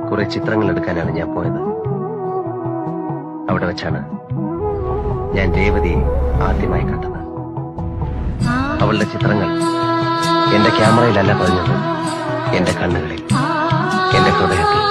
കുറെ ചിത്രങ്ങൾ എടുക്കാനാണ് ഞാൻ പോയത്. അവിടെ വെച്ചാണ് ഞാൻ രേവതിയെ ആദ്യമായി കണ്ടത്. അവളുടെ ചിത്രങ്ങൾ എന്റെ ക്യാമറയിലല്ല പതിഞ്ഞത്, എന്റെ കണ്ണുകളിൽ, എന്റെ ഹൃദയത്തിൽ.